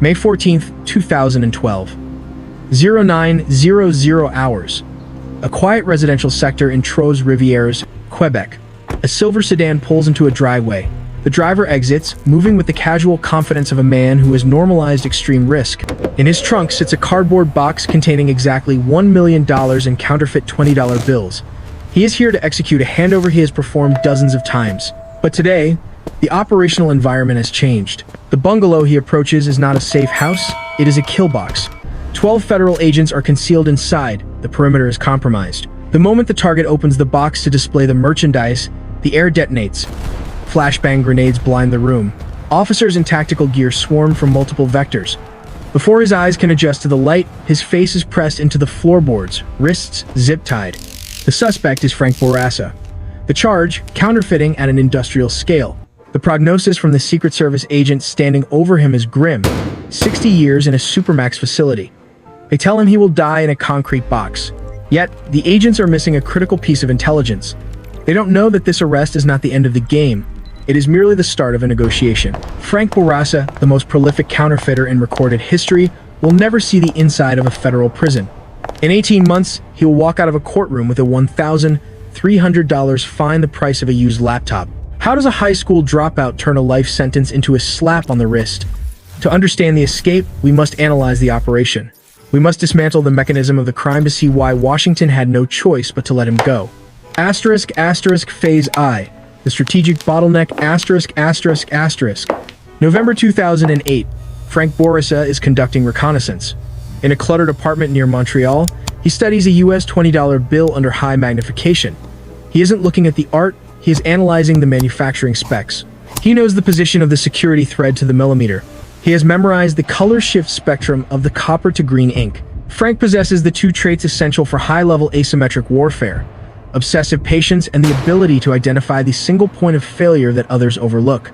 May 14, 2012. 0900 hours. A quiet residential sector in Trois-Rivières, Quebec. A silver sedan pulls into a driveway. The driver exits, moving with the casual confidence of a man who has normalized extreme risk. In his trunk sits a cardboard box containing exactly $1 million in counterfeit $20 bills. He is here to execute a handover he has performed dozens of times. But today, the operational environment has changed. The bungalow he approaches is not a safe house, it is a kill box. 12 federal agents are concealed inside. The perimeter is compromised. The moment the target opens the box to display the merchandise, the air detonates. Flashbang grenades blind the room. Officers in tactical gear swarm from multiple vectors. Before his eyes can adjust to the light, his face is pressed into the floorboards, wrists zip-tied. The suspect is Frank Bourassa. The charge, counterfeiting at an industrial scale. The prognosis from the Secret Service agent standing over him is grim. 60 years in a supermax facility. They tell him he will die in a concrete box. Yet, the agents are missing a critical piece of intelligence. They don't know that this arrest is not the end of the game. It is merely the start of a negotiation. Frank Bourassa, the most prolific counterfeiter in recorded history, will never see the inside of a federal prison. In 18 months, he will walk out of a courtroom with a $1,300 fine, the price of a used laptop. How does a high school dropout turn a life sentence into a slap on the wrist? To understand the escape, we must analyze the operation. We must dismantle the mechanism of the crime to see why Washington had no choice but to let him go. Phase I. The strategic bottleneck ****. November 2008. Frank Bourassa is conducting reconnaissance. In a cluttered apartment near Montreal, he studies a US $20 bill under high magnification. He isn't looking at the art, he is analyzing the manufacturing specs. He knows the position of the security thread to the millimeter. He has memorized the color shift spectrum of the copper to green ink. Frank possesses the two traits essential for high-level asymmetric warfare: obsessive patience and the ability to identify the single point of failure that others overlook.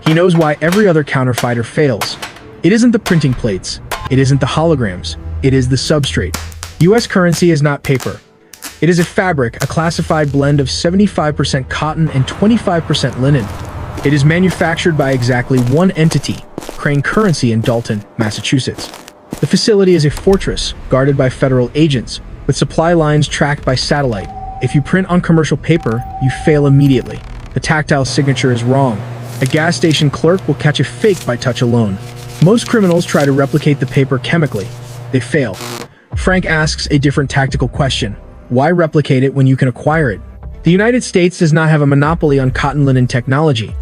He knows why every other counterfeiter fails. It isn't the printing plates, it isn't the holograms, it is the substrate. US currency is not paper. It is a fabric, a classified blend of 75% cotton and 25% linen. It is manufactured by exactly one entity, Crane Currency in Dalton, Massachusetts. The facility is a fortress, guarded by federal agents, with supply lines tracked by satellite. If you print on commercial paper, you fail immediately. The tactile signature is wrong. A gas station clerk will catch a fake by touch alone. Most criminals try to replicate the paper chemically. They fail. Frank asks a different tactical question. Why replicate it when you can acquire it? The United States does not have a monopoly on cotton linen technology.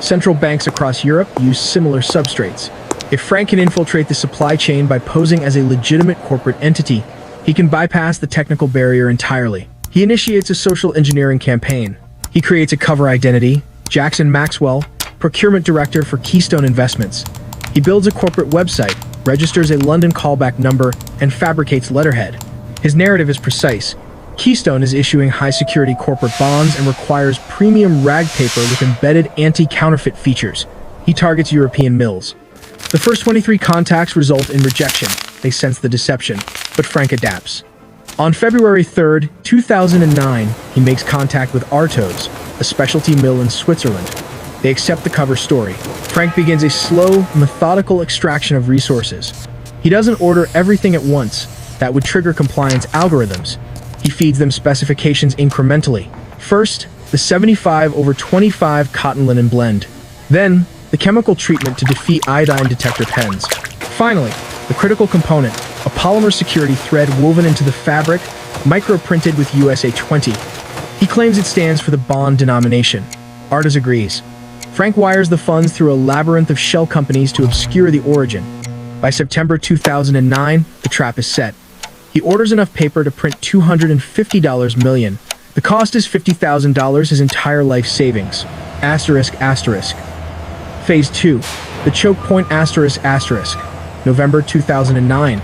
Central banks across Europe use similar substrates. If Frank can infiltrate the supply chain by posing as a legitimate corporate entity, he can bypass the technical barrier entirely. He initiates a social engineering campaign. He creates a cover identity, Jackson Maxwell, procurement director for Keystone Investments. He builds a corporate website, registers a London callback number, and fabricates letterhead. His narrative is precise. Keystone is issuing high-security corporate bonds and requires premium rag paper with embedded anti-counterfeit features. He targets European mills. The first 23 contacts result in rejection. They sense the deception, but Frank adapts. On February 3, 2009, he makes contact with Artos, a specialty mill in Switzerland. They accept the cover story. Frank begins a slow, methodical extraction of resources. He doesn't order everything at once. That would trigger compliance algorithms. He feeds them specifications incrementally. First, the 75/25 cotton linen blend. Then, the chemical treatment to defeat iodine detector pens. Finally, the critical component, a polymer security thread woven into the fabric, micro-printed with USA 20. He claims it stands for the bond denomination. Artis agrees. Frank wires the funds through a labyrinth of shell companies to obscure the origin. By September 2009, the trap is set. He orders enough paper to print $250 million. The cost is $50,000, his entire life savings. ****. Phase 2. The choke point ****. November 2009.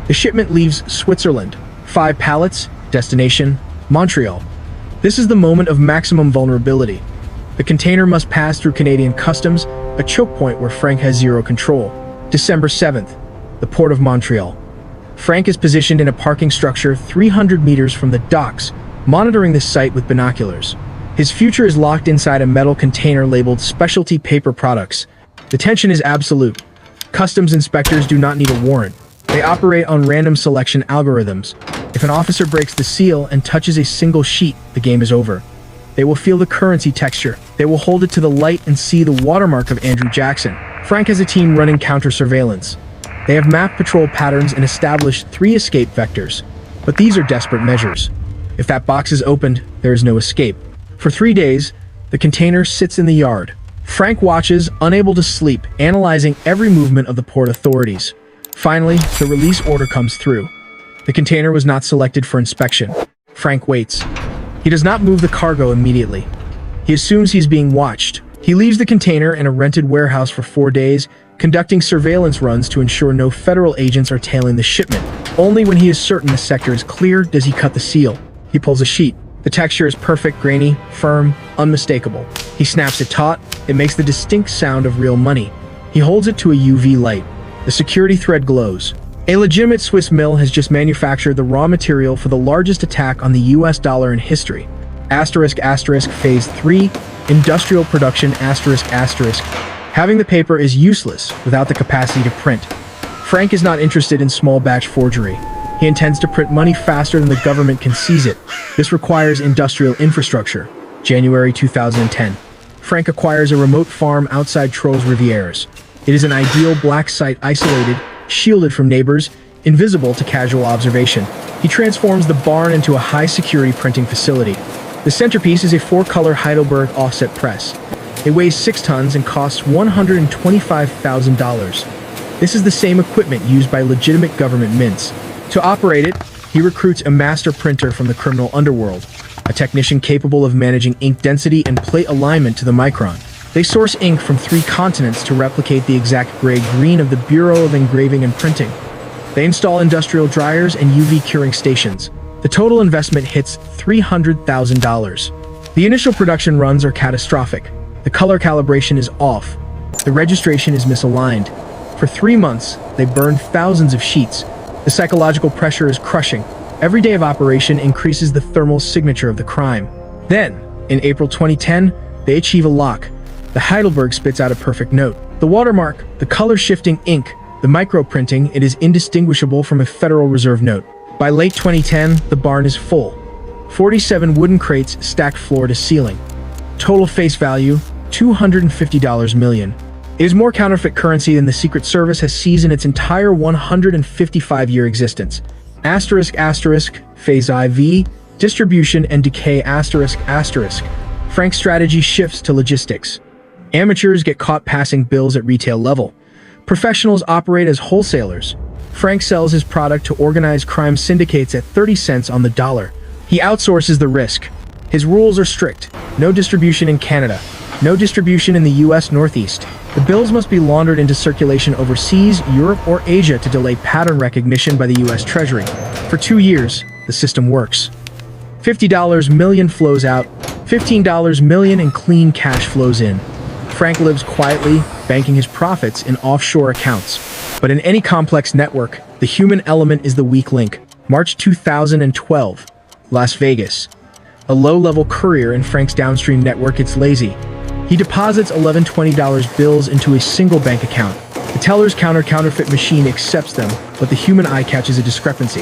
The shipment leaves Switzerland. 5 pallets, destination, Montreal. This is the moment of maximum vulnerability. The container must pass through Canadian customs, a choke point where Frank has zero control. December 7th. The port of Montreal. Frank is positioned in a parking structure 300 meters from the docks, monitoring the site with binoculars. His future is locked inside a metal container labeled Specialty Paper Products. The tension is absolute. Customs inspectors do not need a warrant. They operate on random selection algorithms. If an officer breaks the seal and touches a single sheet, the game is over. They will feel the currency texture. They will hold it to the light and see the watermark of Andrew Jackson. Frank has a team running counter-surveillance. They have mapped patrol patterns and established 3 escape vectors. But these are desperate measures. If that box is opened, there is no escape. For 3 days, the container sits in the yard. Frank watches, unable to sleep, analyzing every movement of the port authorities. Finally, the release order comes through. The container was not selected for inspection. Frank waits. He does not move the cargo immediately. He assumes he's being watched. He leaves the container in a rented warehouse for 4 days, conducting surveillance runs to ensure no federal agents are tailing the shipment. Only when he is certain the sector is clear does he cut the seal. He pulls a sheet. The texture is perfect, grainy, firm, unmistakable. He snaps it taut. It makes the distinct sound of real money. He holds it to a UV light. The security thread glows. A legitimate Swiss mill has just manufactured the raw material for the largest attack on the US dollar in history. Phase 3, industrial production, Having the paper is useless without the capacity to print. Frank is not interested in small batch forgery. He intends to print money faster than the government can seize it. This requires industrial infrastructure. January 2010. Frank acquires a remote farm outside Trois-Rivières. It is an ideal black site, isolated, shielded from neighbors, invisible to casual observation. He transforms the barn into a high-security printing facility. The centerpiece is a 4-color Heidelberg offset press. It weighs 6 tons and costs $125,000. This is the same equipment used by legitimate government mints. To operate it, he recruits a master printer from the criminal underworld, a technician capable of managing ink density and plate alignment to the micron. They source ink from 3 continents to replicate the exact gray green of the Bureau of Engraving and Printing. They install industrial dryers and UV curing stations. The total investment hits $300,000. The initial production runs are catastrophic. The color calibration is off. The registration is misaligned. For 3 months, they burn thousands of sheets. The psychological pressure is crushing. Every day of operation increases the thermal signature of the crime. Then, in April 2010, they achieve a lock. The Heidelberg spits out a perfect note. The watermark, the color-shifting ink, the micro-printing, it is indistinguishable from a Federal Reserve note. By late 2010, the barn is full. 47 wooden crates stacked floor to ceiling. Total face value, $250 million. It is more counterfeit currency than the Secret Service has seized in its entire 155-year existence. Phase IV, distribution and decay Frank's strategy shifts to logistics. Amateurs get caught passing bills at retail level. Professionals operate as wholesalers. Frank sells his product to organized crime syndicates at 30 cents on the dollar. He outsources the risk. His rules are strict. No distribution in Canada. No distribution in the US Northeast. The bills must be laundered into circulation overseas, Europe, or Asia to delay pattern recognition by the US Treasury. For 2 years, the system works. $50 million flows out, $15 million in clean cash flows in. Frank lives quietly, banking his profits in offshore accounts. But in any complex network, the human element is the weak link. March 2012, Las Vegas. A low-level courier in Frank's downstream network gets lazy. He deposits $11 $20 bills into a single bank account. The teller's counterfeit machine accepts them, but the human eye catches a discrepancy.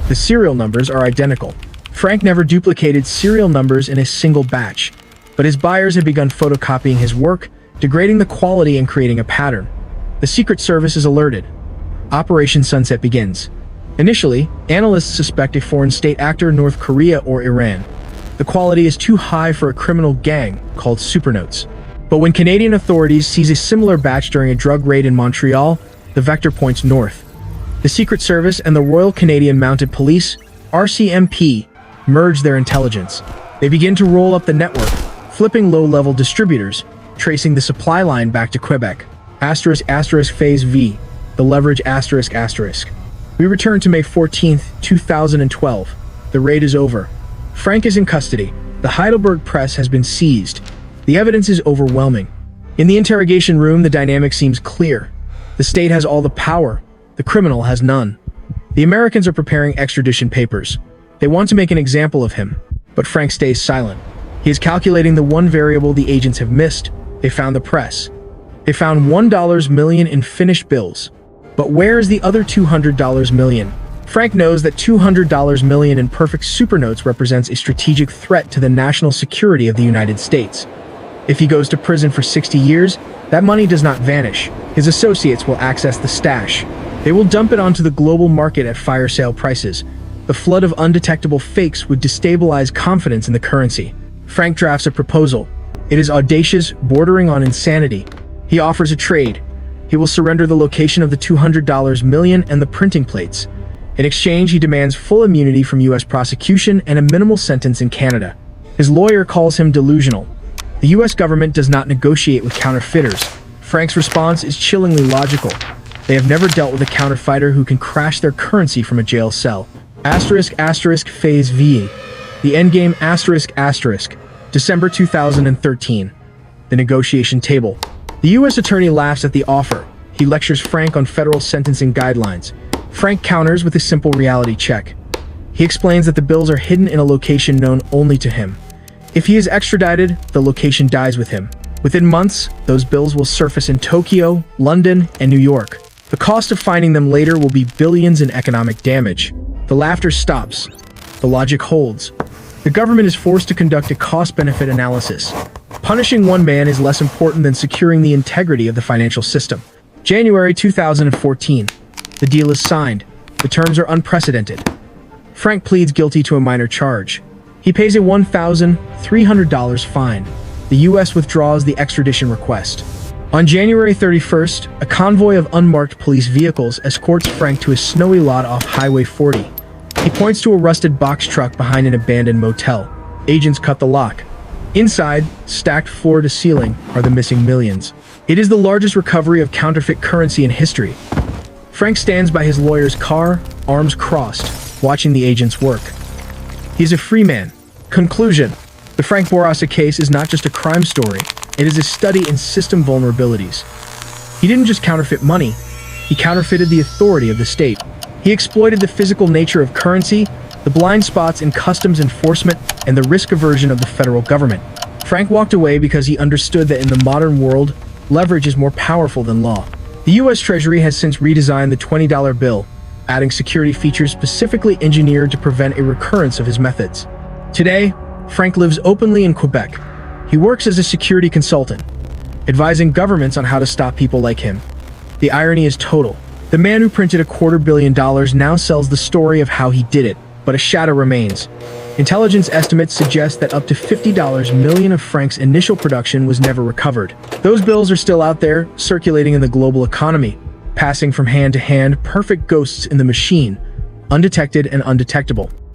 The serial numbers are identical. Frank never duplicated serial numbers in a single batch, but his buyers have begun photocopying his work, degrading the quality and creating a pattern. The Secret Service is alerted. Operation Sunset begins. Initially, analysts suspect a foreign state actor, North Korea or Iran. The quality is too high for a criminal gang called Supernotes. But when Canadian authorities seize a similar batch during a drug raid in Montreal, the vector points north. The Secret Service and the Royal Canadian Mounted Police, RCMP, merge their intelligence. They begin to roll up the network, flipping low-level distributors, tracing the supply line back to Quebec. Phase V, the leverage We return to May 14, 2012. The raid is over. Frank is in custody. The Heidelberg press has been seized. The evidence is overwhelming. In the interrogation room, the dynamic seems clear. The state has all the power. The criminal has none. The Americans are preparing extradition papers. They want to make an example of him. But Frank stays silent. He is calculating the one variable the agents have missed. They found the press. They found $1 million in finished bills. But where is the other $200 million? Frank knows that $200 million in perfect supernotes represents a strategic threat to the national security of the United States. If he goes to prison for 60 years, that money does not vanish. His associates will access the stash. They will dump it onto the global market at fire sale prices. The flood of undetectable fakes would destabilize confidence in the currency. Frank drafts a proposal. It is audacious, bordering on insanity. He offers a trade. He will surrender the location of the $200 million and the printing plates. In exchange, he demands full immunity from U.S. prosecution and a minimal sentence in Canada. His lawyer calls him delusional. The U.S. government does not negotiate with counterfeiters. Frank's response is chillingly logical. They have never dealt with a counterfeiter who can crash their currency from a jail cell. Phase V. The Endgame December 2013. The negotiation table. The U.S. attorney laughs at the offer. He lectures Frank on federal sentencing guidelines. Frank counters with a simple reality check. He explains that the bills are hidden in a location known only to him. If he is extradited, the location dies with him. Within months, those bills will surface in Tokyo, London, and New York. The cost of finding them later will be billions in economic damage. The laughter stops. The logic holds. The government is forced to conduct a cost-benefit analysis. Punishing one man is less important than securing the integrity of the financial system. January 2014. The deal is signed. The terms are unprecedented. Frank pleads guilty to a minor charge. He pays a $1,300 fine. The U.S. withdraws the extradition request. On January 31st, a convoy of unmarked police vehicles escorts Frank to a snowy lot off Highway 40. He points to a rusted box truck behind an abandoned motel. Agents cut the lock. Inside, stacked floor to ceiling, are the missing millions. It is the largest recovery of counterfeit currency in history. Frank stands by his lawyer's car, arms crossed, watching the agents work. He is a free man. Conclusion. The Frank Bourassa case is not just a crime story. It is a study in system vulnerabilities. He didn't just counterfeit money. He counterfeited the authority of the state. He exploited the physical nature of currency, the blind spots in customs enforcement, and the risk aversion of the federal government. Frank walked away because he understood that in the modern world, leverage is more powerful than law. The U.S. Treasury has since redesigned the $20 bill, adding security features specifically engineered to prevent a recurrence of his methods. Today, Frank lives openly in Quebec. He works as a security consultant, advising governments on how to stop people like him. The irony is total. The man who printed $250 million now sells the story of how he did it, but a shadow remains. Intelligence estimates suggest that up to $50 million of Frank's initial production was never recovered. Those bills are still out there, circulating in the global economy, passing from hand to hand, perfect ghosts in the machine, undetected and undetectable.